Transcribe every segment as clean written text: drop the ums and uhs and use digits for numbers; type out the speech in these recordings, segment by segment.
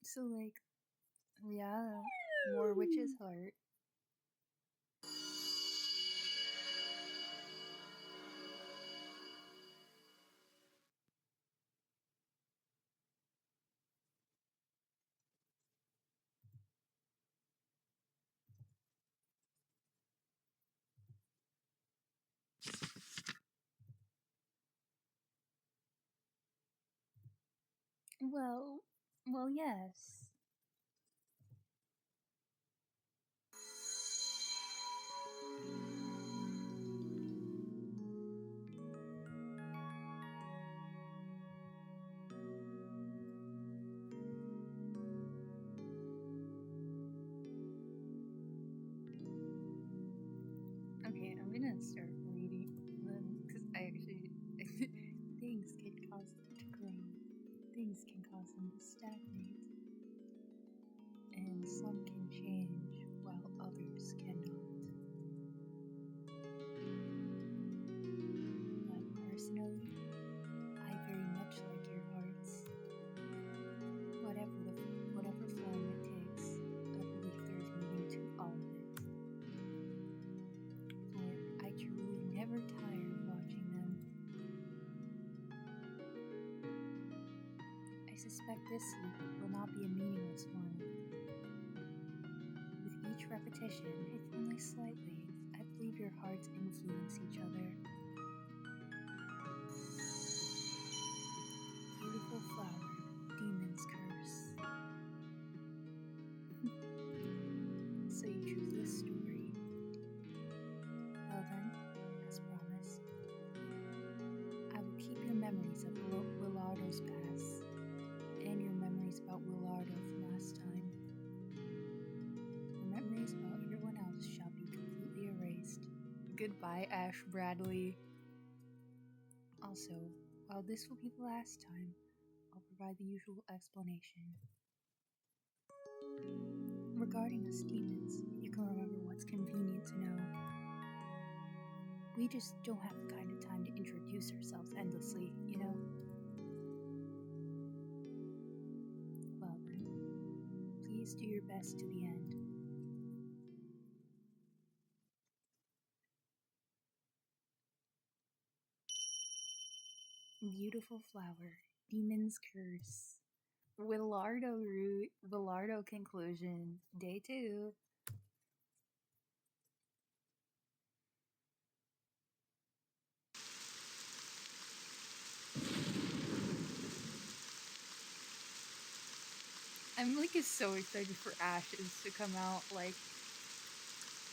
So, like, yeah, more witch's heart. Well, yes. Okay, I'm gonna start reading them because I actually things can cause them to grow. Things can cause them to stagnate, and some can change while others cannot. But personally, I very much like your hearts. Whatever form it takes, I believe there's meaning to all of it. For I truly never tire of watching them. I suspect this sleep will not be a meaningless one. With each repetition, if only slightly, I believe your hearts influence each other. Beautiful flower, demon's curse. So you choose this story. Well then, as promised, I will keep your memories of Willardo's past, and your memories about Willardo from last time. Your memories about everyone else shall be completely erased. Goodbye, Ash Bradley. Also, while this will be the last time, I'll provide the usual explanation. Regarding us demons, you can remember what's convenient to know. We just don't have the kind of time to introduce ourselves endlessly, you know? Well then, please do your best to the end. Beautiful flower, demon's curse. Willardo root, Willardo conclusion, day 2. I'm like so excited for Ashes to come out. Like,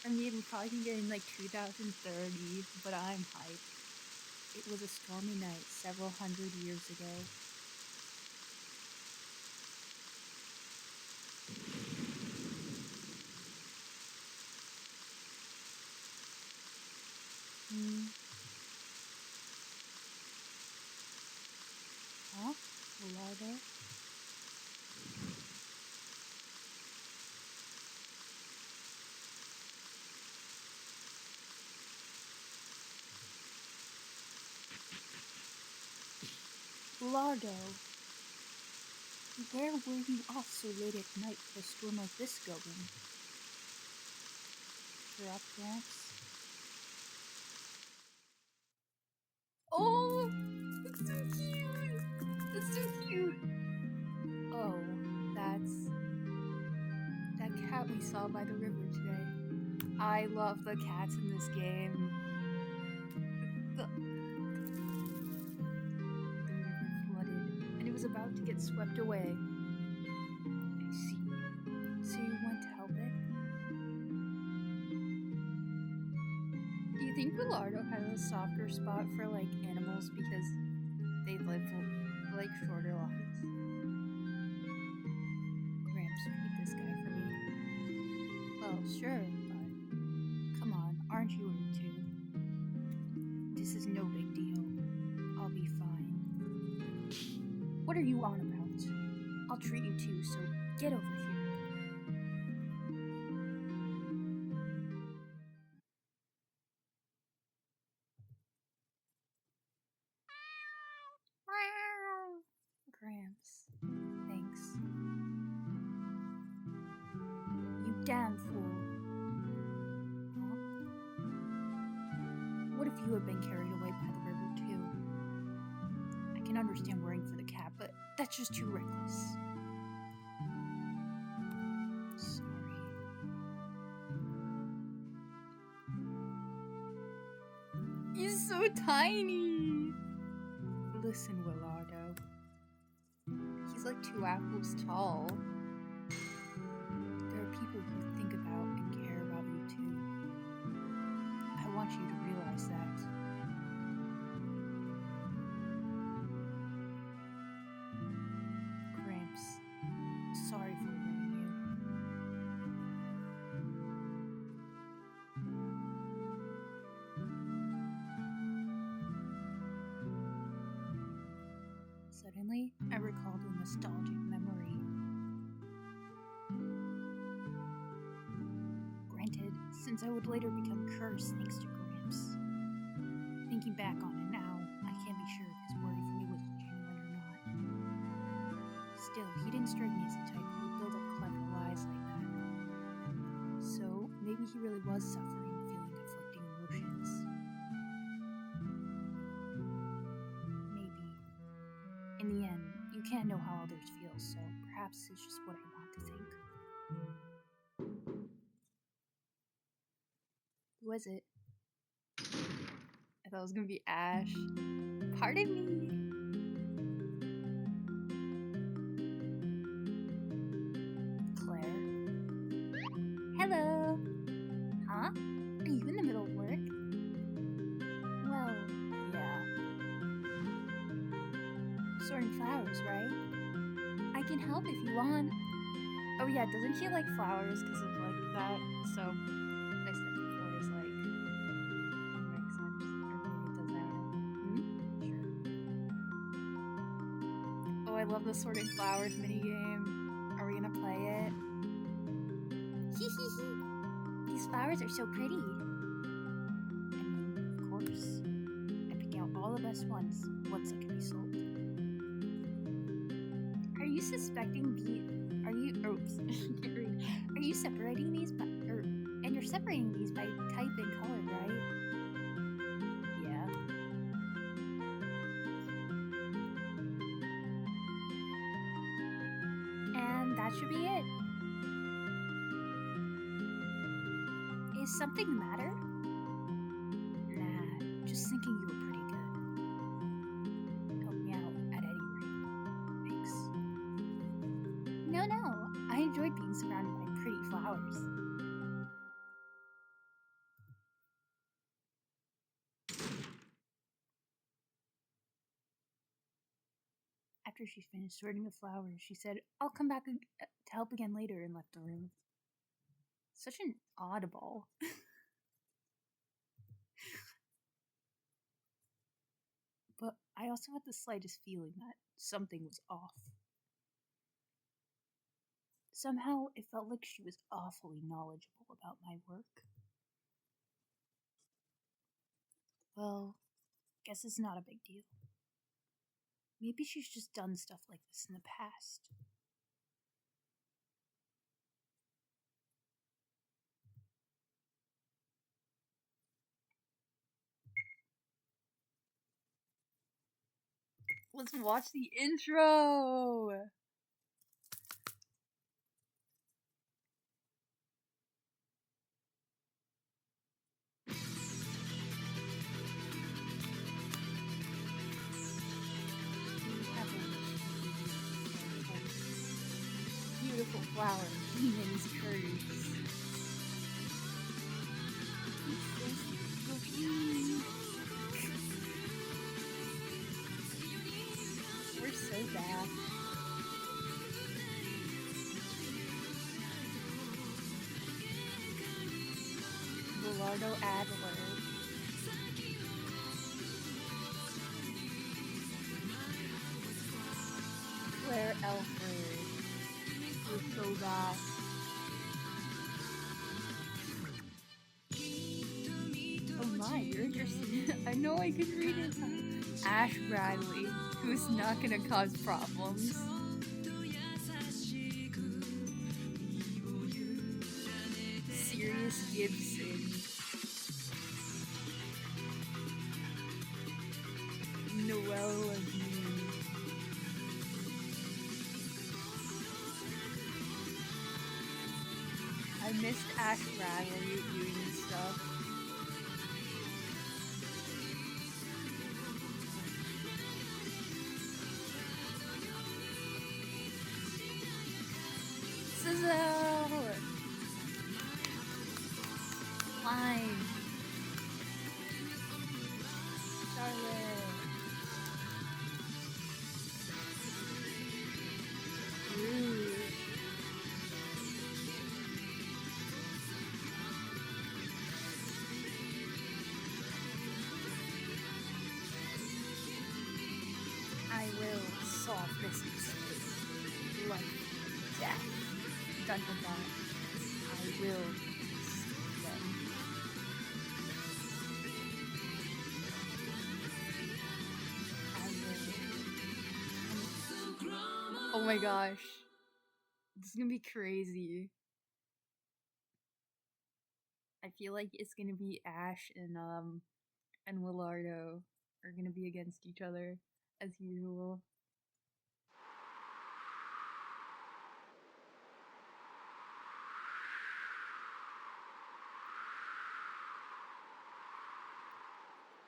I mean, we probably can get in like 2030, but I'm hyped. It was a stormy night several hundred years ago. Huh? Willardo? Willardo! Where were you off so late at night for a storm like this going? You're up, Gramps? Oh! That's so cute! That's so cute! Oh, that's that cat we saw by the river today. I love the cats in this game. The river flooded, and it was about to get swept away. I see. So you went to help it? Do you think Willardo has a softer spot for like animals because they live like shorter lives? Gramps, feed this guy for me. Well, sure, but come on, aren't you hurt too? This is no big deal. I'll be fine. What are you on about? I'll treat you too, so get over here. Gramps, thanks. down, fool. Huh? What if you had been carried away by the river, too? I can understand worrying for the cat, but that's just too reckless. Sorry. He's so tiny! Listen, Willardo. He's like 2 apples tall. There are people who think about and care about you too. I want you to realize that. Gramps, sorry for worrying you. Suddenly, I recalled a nostalgic memory. Granted, since I would later become cursed thanks to Gramps. Thinking back on it now, I can't be sure if his worry for me was genuine or not. Still, he didn't strike me as the type who would build up clever lies like that. So, maybe he really was suffering, feeling conflicting emotions. Maybe. In the end, you can't know how others feel, so perhaps it's just what I want to think. Who was it? I thought it was gonna be Ash. Pardon me. Claire. Hello. Huh? Are you in the middle of work? Well, yeah. Sorting flowers, right? I can help if you want. Oh yeah, doesn't she like flowers because of like that? So, I said before is like, that makes sense. Or maybe it doesn't. Sure. Oh, I love the sorting flowers minigame. Are we gonna play it? Hee hee hee. These flowers are so pretty. I mean, of course. I pick out all the best ones that can be sold. Are you suspecting are you are you separating these by and you're separating these by type and color, right? Yeah. And that should be it. Is something the matter? Nah, just thinking you were pretty good. Help me out at any rate. Thanks. No, I enjoyed being surrounded by pretty flowers. After she finished sorting the flowers, she said, I'll come back to help again later, and left the room. Such an oddball. But I also had the slightest feeling that something was off. Somehow, it felt like she was awfully knowledgeable about my work. Well, guess it's not a big deal. Maybe she's just done stuff like this in the past. Let's watch the intro! Beautiful flower, demons, curves. We're so bad. Willardo Adler. Claire Elford. We're so bad. Oh my, you're interested. I know I can read it. Ash Bradley, who's not gonna cause problems. Gibson. Noel and me. I missed Ash Bradley doing this stuff. Sizzle! Fine. Charlotte. Rude. I will solve this dispute. Life, death, dun dun dun. I will see them. I will. Oh my gosh. This is gonna be crazy. I feel like it's gonna be Ash and Willardo are gonna be against each other as usual.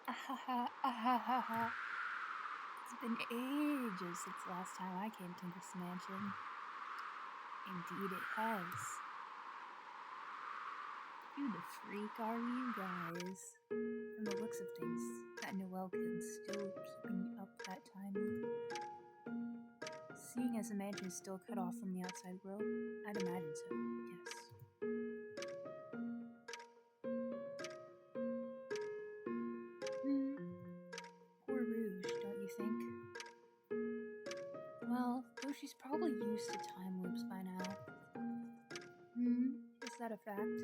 Ahaha. It's been ages since the last time I came to this mansion. Indeed it has. Who the freak are you guys? From the looks of things, that Noel kid's still keeping up that time loop. Seeing as the mansion is still cut off from the outside world, I'd imagine so, yes. Poor Rouge, don't you think? Well, though she's probably used to time loops by now. Is that a fact?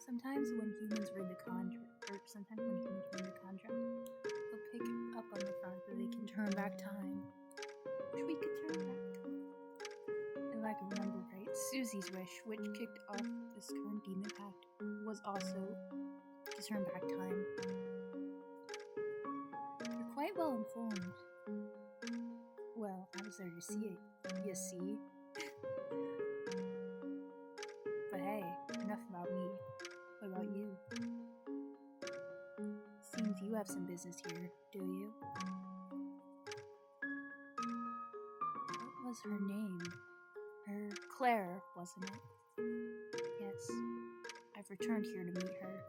Sometimes when humans read the contract, they'll pick up on the fact that they can turn back time. Wish we could turn back time. If I can remember right, Susie's wish, which kicked off this current demon pact, was also to turn back time. You're quite well informed. Well, I was there to see it. You see? But hey, enough about me. What about you? Seems you have some business here, do you? What was her name? Claire, wasn't it? Yes. I've returned here to meet her.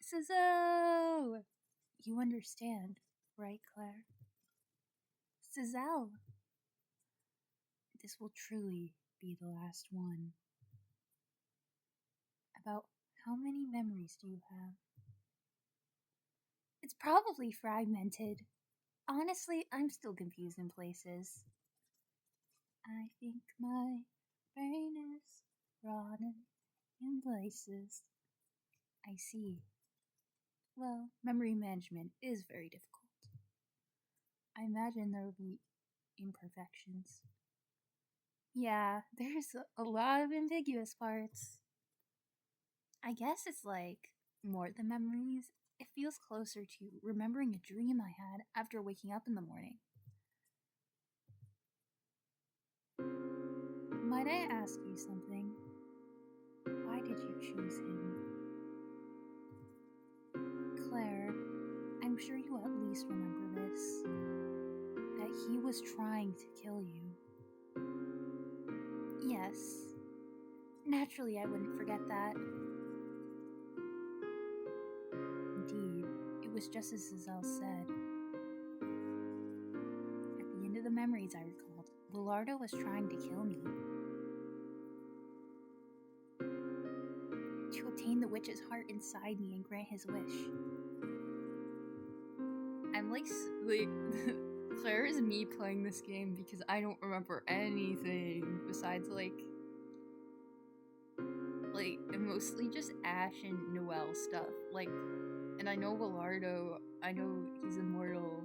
Sizzle! You understand, right, Claire? Sizzle! This will truly be the last one. About how many memories do you have? It's probably fragmented. Honestly, I'm still confused in places. I think my brain is rotten in places. I see. Well, memory management is very difficult. I imagine there will be imperfections. Yeah, there's a lot of ambiguous parts. I guess it's like more than memories. It feels closer to remembering a dream I had after waking up in the morning. Might I ask you something? Why did you choose him? Claire, I'm sure you at least remember this. That he was trying to kill you. Yes. Naturally, I wouldn't forget that. Indeed, it was just as Giselle said. At the end of the memories I recalled, Willardo was trying to kill me. To obtain the witch's heart inside me and grant his wish. I'm like Claire is me playing this game because I don't remember anything besides like mostly just Ash and Noel stuff. Like, and I know Willardo I know he's immortal.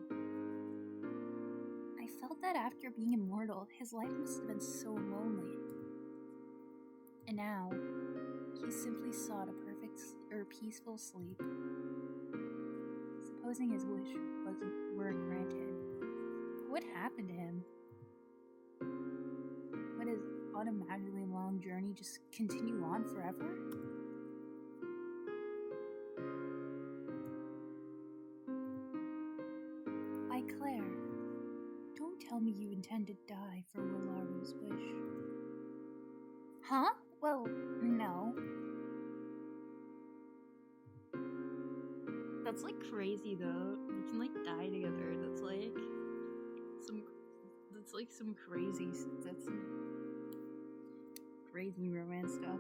I felt that after being immortal, his life must have been so lonely. And now, he simply sought a perfect or peaceful sleep. Supposing his wish weren't granted, what happened to him? Would his unimaginably long journey just continue on forever? Why, Claire, don't tell me you intend to die for Willardo's wish. Huh? Well, no. That's like crazy though. We can like die together. That's like some crazy. That's some crazy romance stuff.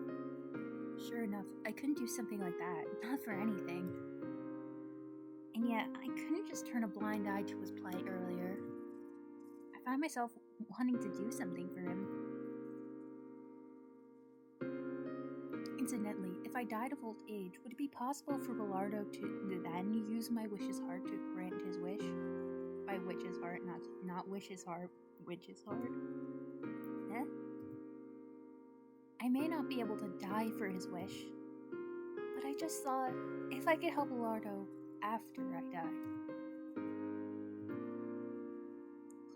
Sure enough, I couldn't do something like that. Not for anything. And yet, I couldn't just turn a blind eye to his plight earlier. I found myself wanting to do something for him. Incidentally, if I died of old age, would it be possible for Willardo to then use my wish's heart to grant his wish? By witch's heart, not wish's heart, witch's heart. Eh? I may not be able to die for his wish, but I just thought if I could help Willardo after I die.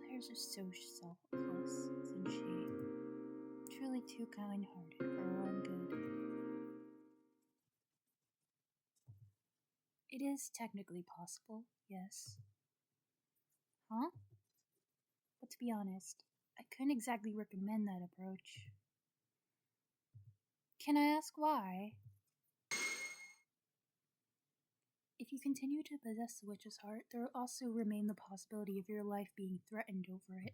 Claire's just so selfless, isn't she? Truly too kind-hearted for her own good. It is technically possible, yes. Huh? But to be honest, I couldn't exactly recommend that approach. Can I ask why? If you continue to possess the witch's heart, there will also remain the possibility of your life being threatened over it.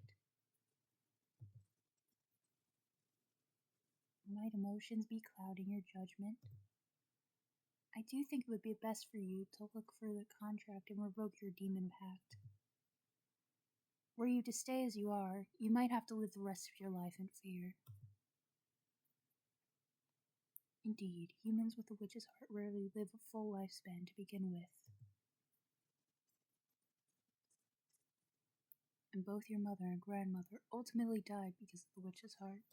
Might emotions be clouding your judgment? I do think it would be best for you to look for the contract and revoke your demon pact. Were you to stay as you are, you might have to live the rest of your life in fear. Indeed, humans with a witch's heart rarely live a full lifespan to begin with. And both your mother and grandmother ultimately died because of the witch's heart.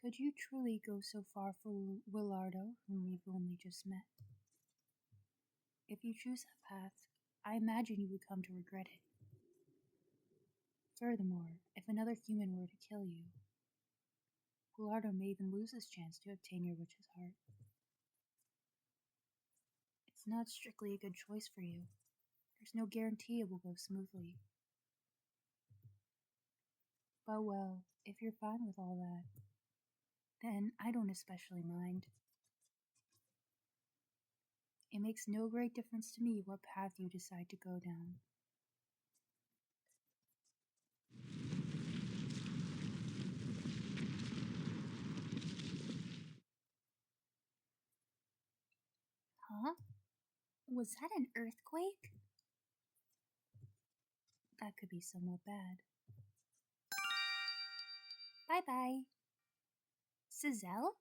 Could you truly go so far for Willardo, whom we've only just met? If you choose that path, I imagine you would come to regret it. Furthermore, if another human were to kill you, Willardo may even lose his chance to obtain your witch's heart. It's not strictly a good choice for you. There's no guarantee it will go smoothly. But well, if you're fine with all that, then I don't especially mind. It makes no great difference to me what path you decide to go down. Huh? Was that an earthquake? That could be somewhat bad. Bye-bye. Sizzle?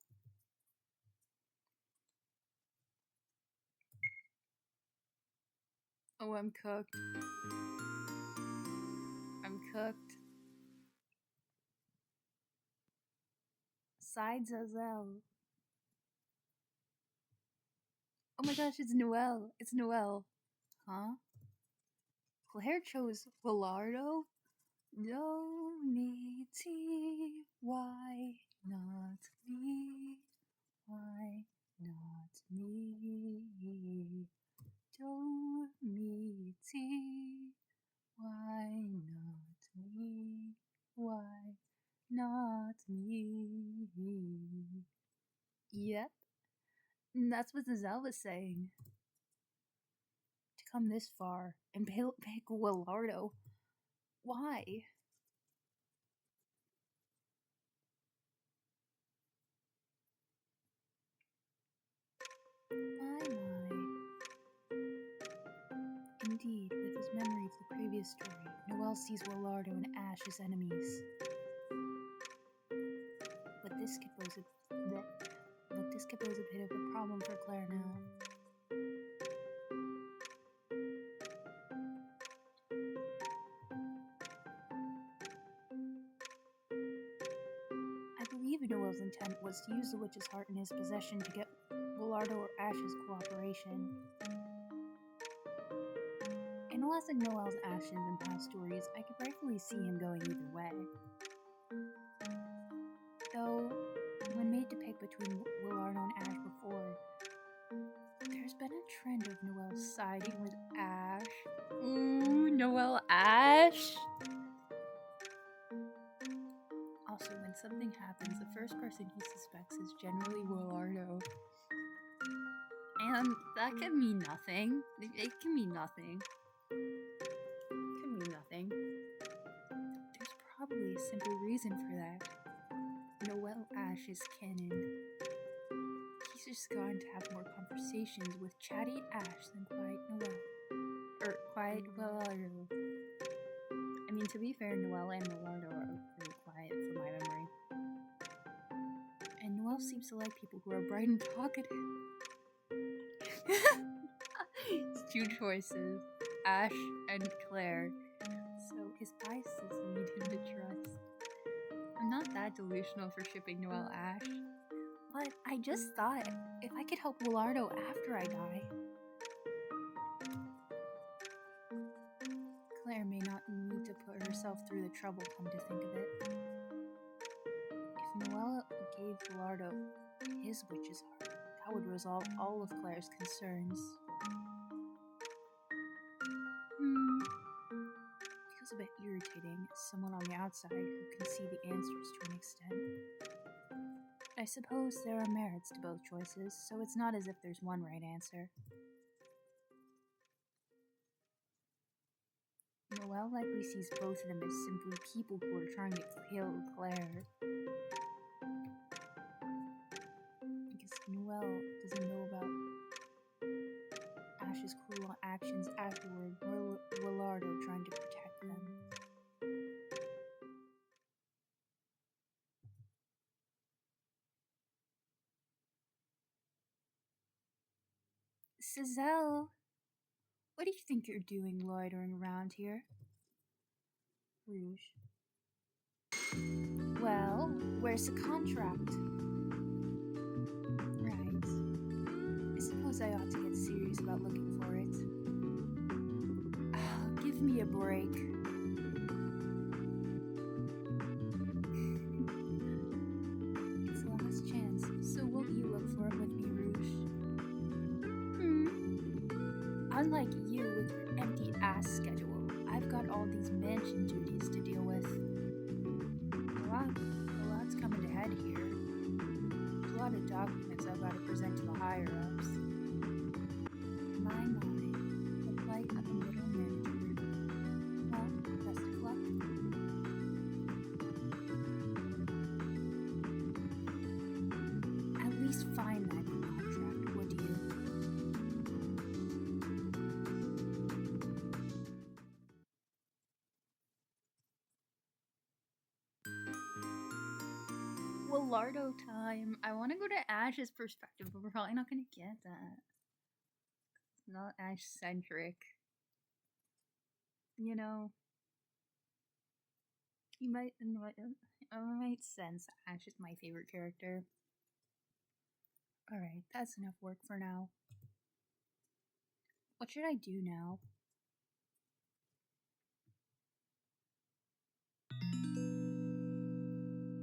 Oh, I'm cooked. I'm cooked. Side Zazel. Oh my gosh, it's Noelle. It's Noelle. Huh? Claire chose Willardo? No, me, T. Why not me? Why not me? Do me, T. Why not me? Why not me? Yep, that's what Giselle was saying. To come this far and pick Willardo. Why? My. Indeed, with his memory of the previous story, Noelle sees Willardo and Ash as enemies. But this could This could pose a bit of a problem for Claire now. I believe Noel's intent was to use the witch's heart in his possession to get Willardo or Ash's cooperation. Analyzing Noel's actions and past stories, I could rightfully see him going either way. Though, when made to pick between Willardo and Ash before, there's been a trend of Noel siding with Ash. Ooh, Noel Ash! Also, when something happens, the first person he suspects is generally Willardo. And that can mean nothing. It can mean nothing. It can mean nothing. There's probably a simple reason for that. Noel Ash is canon. He's just going to have more conversations with chatty Ash than quiet Noel. Quiet Willardo. I mean, to be fair, Noel and Willardo are pretty quiet from my memory. And Noel seems to like people who are bright and talkative. It's two choices, Ash and Claire. So his biases lead him to trust. I'm not that delusional for shipping Noel Ash, but I just thought if I could help Willardo after I die. Claire may not need to put herself through the trouble, come to think of it. If Noel gave Willardo his witch's heart, that would resolve all of Claire's concerns. Feels a bit irritating as someone on the outside who can see the answers to an extent. I suppose there are merits to both choices, so it's not as if there's one right answer. Noel likely sees both of them as simply people who are trying to kill Claire. Because Noel doesn't know about Ash's cruel actions afterward, nor Willardo trying to protect them. Cizelle! What do you think you're doing loitering around here? Rouge. Well, where's the contract? Right. I suppose I ought to get serious about looking for it. Give me a break. It's the last chance, so won't you look for it with me, Rouge? Unlike you with your empty-ass schedule, I've got all these mansion duties to deal with. A lot's coming to head here. There's a lot of documents I've got to present to the higher-ups. My, the plight of a middle manager. Well, best of luck. At least find that contract, would you? Willardo time. I want to go to Ash's perspective, but we're probably not going to get that. It's not Ash-centric. You know, you might sense Ash is my favorite character. Alright, that's enough work for now. What should I do now?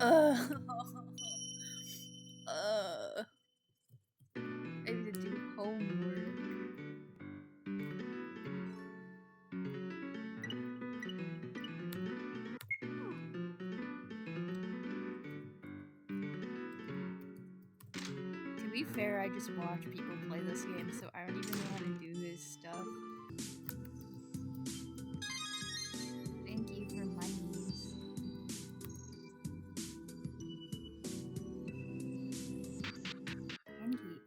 I have to do homework. To be fair, I just watch people play this game, so I don't even know how to do this stuff. Thank you for monies. Pancake.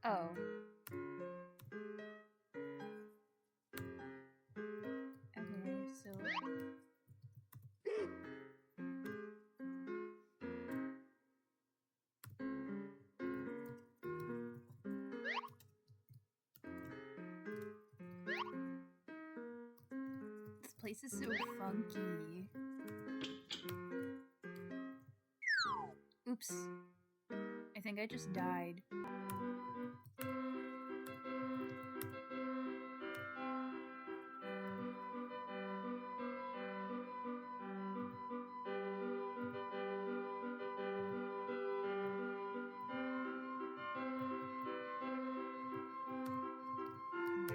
Oh. Okay, so place is so funky. Oops. I think I just died.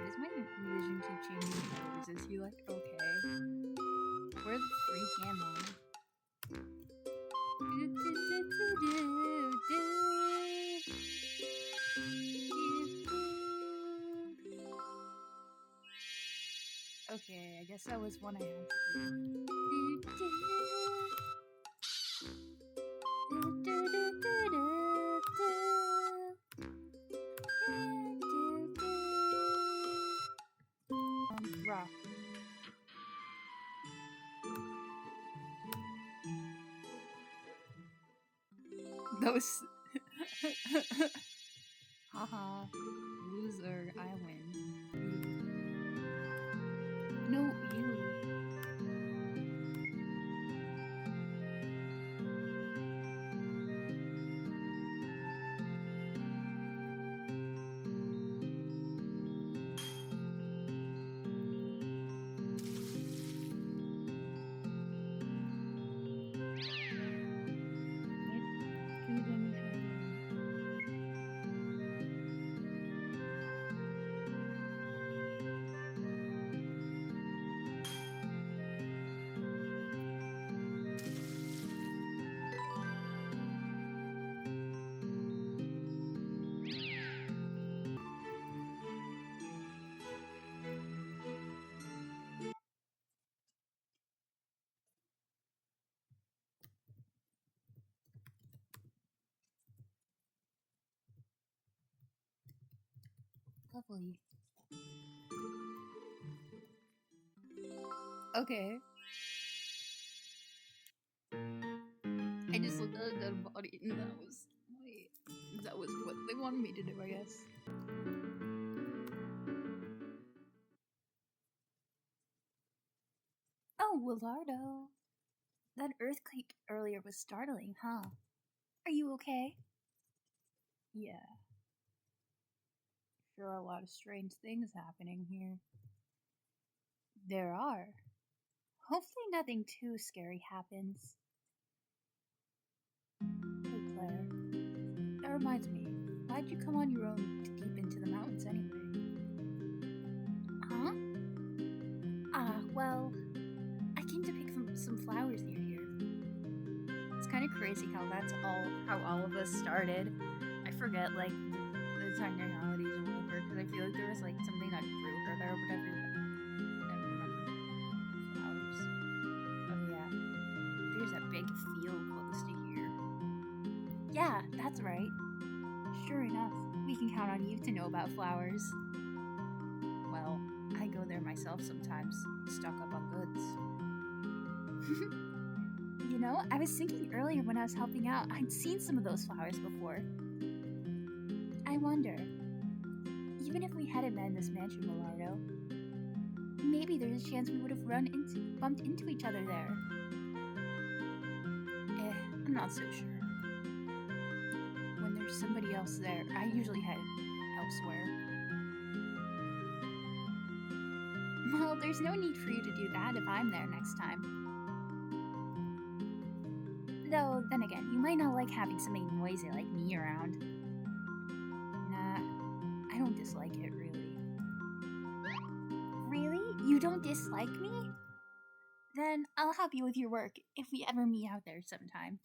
Why does my vision keep changing colors? Is he like okay? Where's the freak am I? Okay, I guess that was one I had to do. Rock. Those. Haha. Loser, I win. No, you. Lovely. Okay. I just looked at a dead body and that was what they wanted me to do, I guess. Oh, Willardo. That earthquake earlier was startling, huh? Are you okay? Yeah. Sure are a lot of strange things happening here. There are. Hopefully nothing too scary happens. Hey, Claire. That reminds me, why'd you come on your own deep into the mountains anyway? Huh? Well, I came to pick some flowers near here. It's kind of crazy how how all of us started. I forget, like, the technicalities or whatever, because I feel like there was, like, something that grew her there or whatever. I don't remember. Flowers. Oh, yeah. There's that big field close to here. Yeah, that's right. Sure enough, we can count on you to know about flowers. Well, I go there myself sometimes, stock up on goods. You know, I was thinking earlier when I was helping out, I'd seen some of those flowers before. I wonder, even if we hadn't met in this mansion, Willardo, maybe there's a chance we would have bumped into each other there. I'm not so sure. When there's somebody else there, I usually head elsewhere. Well, there's no need for you to do that if I'm there next time. Though, then again, you might not like having somebody noisy like me around. Nah, I don't dislike it, really. Really? You don't dislike me? Then I'll help you with your work if we ever meet out there sometime.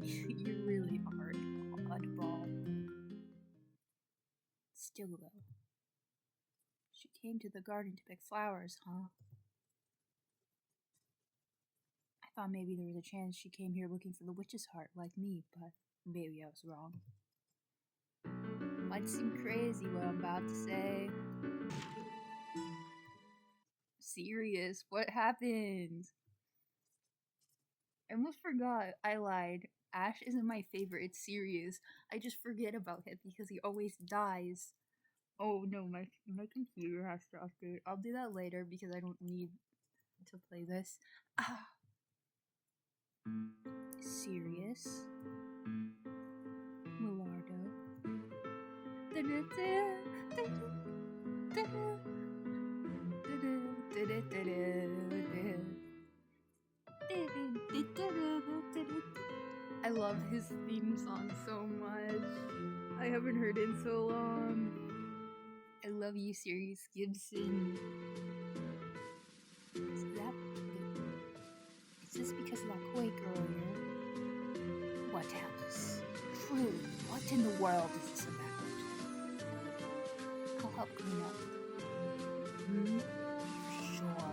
You really are an oddball. Still, though. She came to the garden to pick flowers, huh? I thought maybe there was a chance she came here looking for the witch's heart like me, but maybe I was wrong. Might seem crazy what I'm about to say. Serious, what happened? I almost forgot. I lied. Ash isn't my favorite, it's Sirius. I just forget about him because he always dies. Oh no, my computer has to update. I'll do that later because I don't need to play this. Ah, Sirius, Willardo. I love his theme song so much. I haven't heard it in so long. I love you, Sirius Gibson. Is this because of that quake earlier? What else? Truly, what in the world is this about? I'll help clean up. Sure.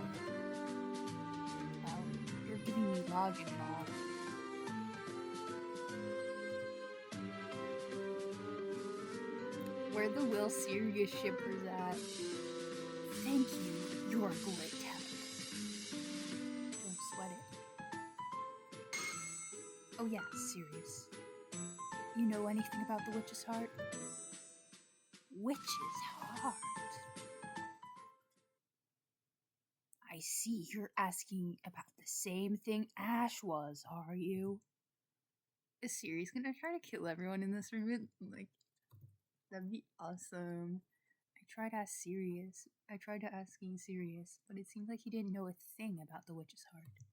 Well, you're giving me logic and all. Where the Will Sirius shippers at? Thank you, you're a great help. Don't sweat it. Oh yeah, Sirius. You know anything about the witch's heart? Witch's heart? I see you're asking about the same thing Ash was, are you? Is Sirius gonna try to kill everyone in this room? Like, that'd be awesome. I tried asking Sirius, but it seemed like he didn't know a thing about the witch's heart.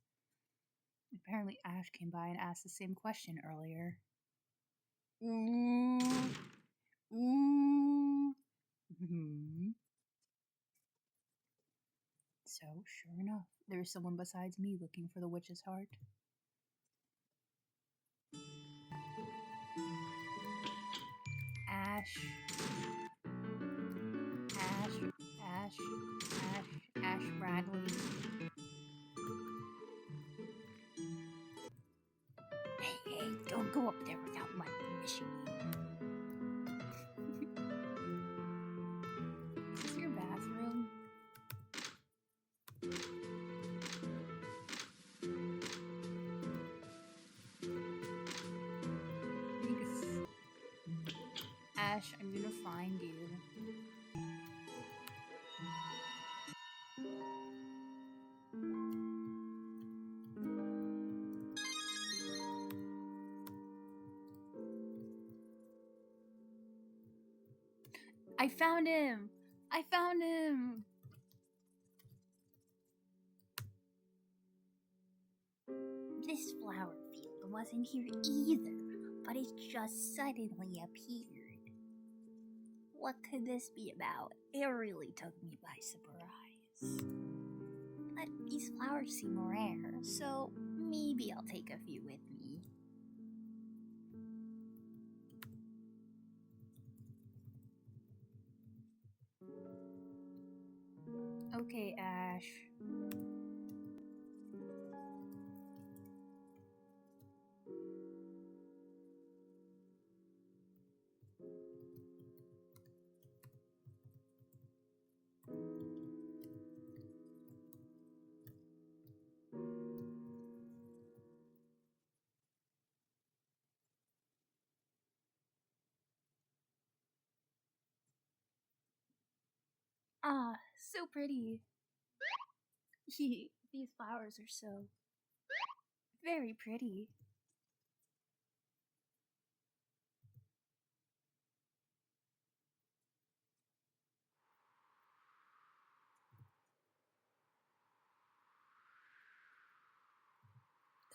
Apparently Ash came by and asked the same question earlier. Ooh. So, sure enough, there is someone besides me looking for the witch's heart. Ash Bradley. Hey, don't go up there without my permission. Is this your bathroom? Thanks. Ash, I'm gonna find you. I found him! I found him! This flower field wasn't here either, but it just suddenly appeared. What could this be about? It really took me by surprise. But these flowers seem rare, so maybe I'll take a few with me. Okay, Ash. Ah, so pretty. These flowers are so very pretty.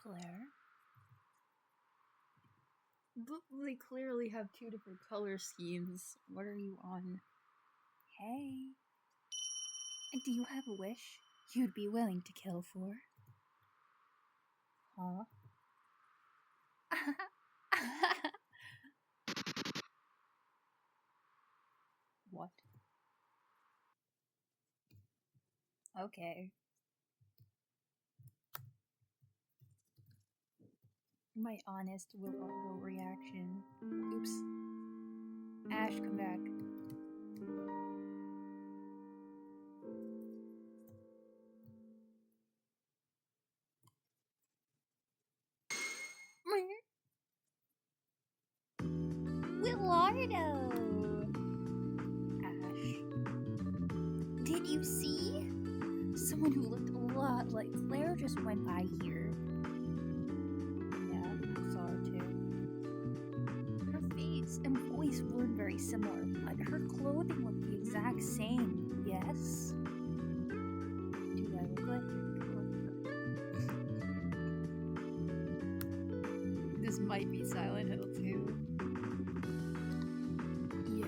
Claire? They clearly have two different color schemes. What are you on? Hey. And do you have a wish you'd be willing to kill for? Huh? What? Okay. My honest Willardo reaction. Oops. Ash, come back. Willardo! Ash. Can you see? Someone who looked a lot like Claire just went by here. Yeah, I saw her too. Her face and voice weren't very similar, but her clothing looked the exact same. Yes? Do I look like her? This might be Silent Hill too. Yeah.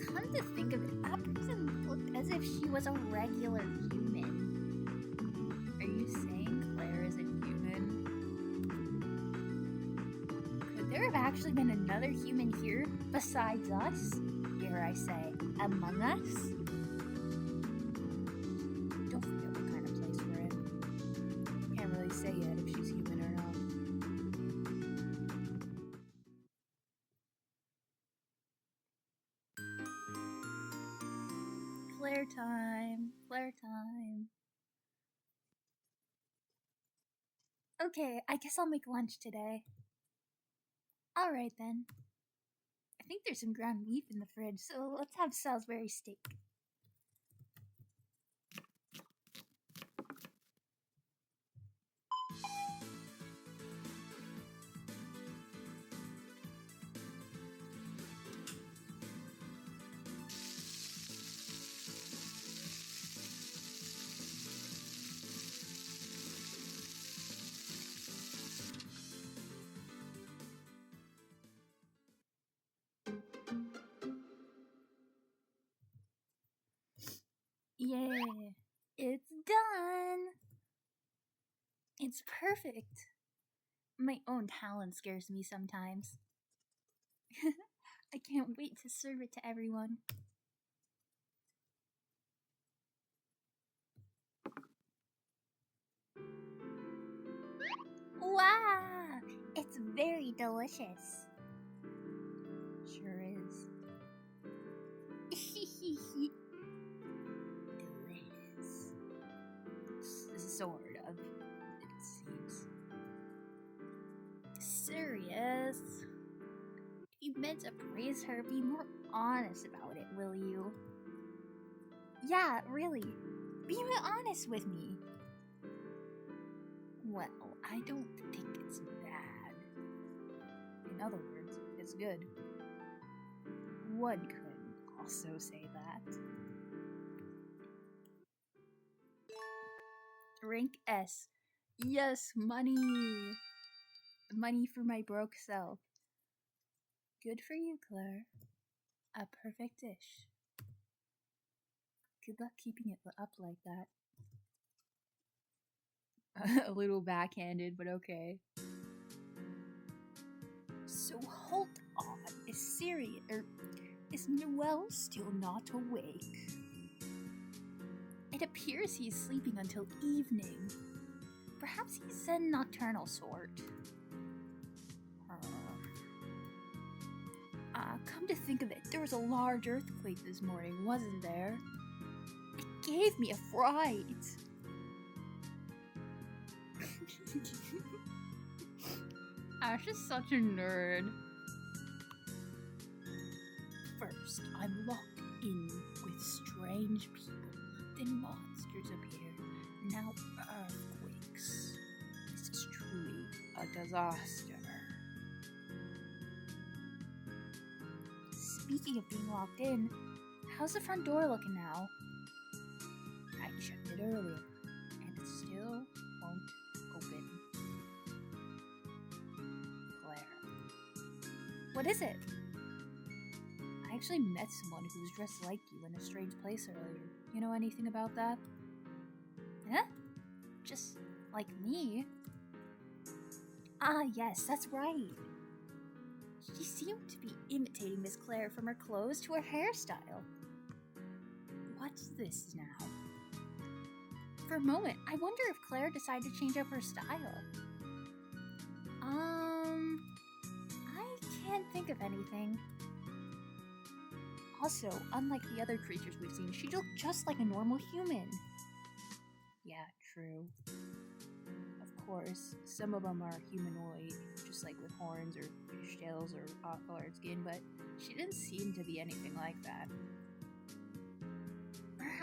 Come to think of it, that person looked as if she was a regular human. Are you saying Claire is a human? Could there have actually been another human here besides us? Dare I say, among us? Don't forget what kind of place we're in. Can't really say yet if she's human or not. Claire time. Claire time. Okay, I guess I'll make lunch today. Alright then. I think there's some ground beef in the fridge, so let's have Salisbury steak. Yeah, it's done. It's perfect. My own talent scares me sometimes. I can't wait to serve it to everyone. Wow, it's very delicious. Sure is. Delicious. Sort of, it seems. Serious? If you meant to praise her, be more honest about it, will you? Yeah, really. Be honest with me. Well, I don't think it's bad. In other words, it's good. One could also say that. Rank S. Yes, money! Money for my broke self. Good for you, Claire. A perfect dish. Good luck keeping it up like that. A little backhanded, but okay. So hold on, is Noel still not awake? It appears he's sleeping until evening. Perhaps he's a nocturnal sort. Come to think of it, there was a large earthquake this morning, wasn't there? It gave me a fright. Ash is such a nerd. First, I'm locked in with strange people. Then monsters appear. Now earthquakes. This is truly a disaster. Speaking of being locked in, how's the front door looking now? I checked it earlier, and it still won't open. Claire. What is it? I actually met someone who was dressed like you in a strange place earlier. You know anything about that? Huh? Just like me? Ah, yes, that's right. She seemed to be imitating Miss Claire from her clothes to her hairstyle. What's this now? For a moment, I wonder if Claire decided to change up her style. I can't think of anything. Also, unlike the other creatures we've seen, she looked just like a normal human. Yeah, true. Of course, some of them are humanoid, just like with horns or fish tails or off-colored skin, but she didn't seem to be anything like that.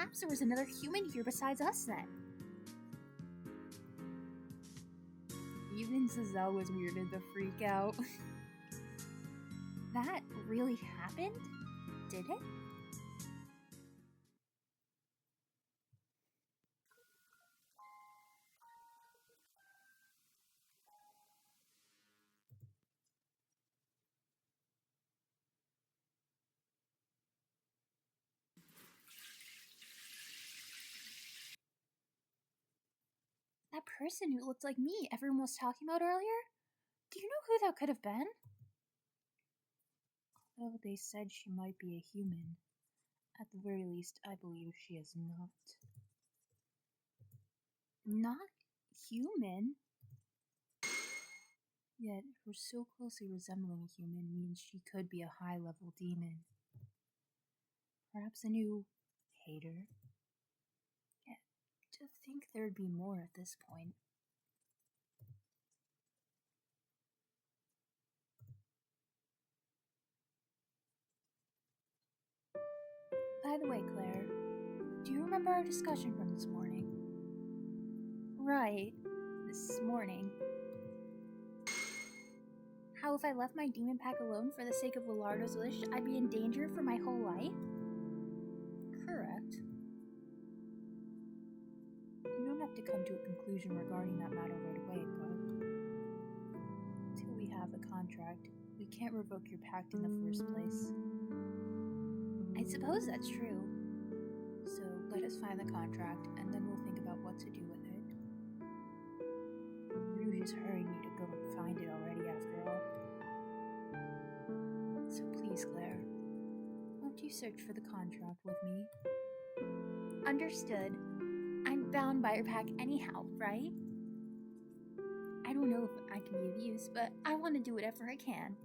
Perhaps there was another human here besides us then. Even Giselle was weirded the freak out. That really happened? Did it? That person who looked like me everyone was talking about earlier? Do you know who that could have been? Although they said she might be a human, at the very least, I believe she is not. Not human? Yet, her so closely resembling a human means she could be a high-level demon. Perhaps a new hater? Yet, to think there'd be more at this point. By the way, Claire, do you remember our discussion from this morning? Right, this morning. How if I left my demon pack alone for the sake of Willardo's wish, I'd be in danger for my whole life? Correct. You don't have to come to a conclusion regarding that matter right away, but until we have a contract, we can't revoke your pact in the first place. I suppose that's true. So let us find the contract, and then we'll think about what to do with it. Rouge is hurrying you to go and find it already, after all. So please, Claire, won't you search for the contract with me? Understood. I'm bound by your pack anyhow, right? I don't know if I can be of use, but I want to do whatever I can.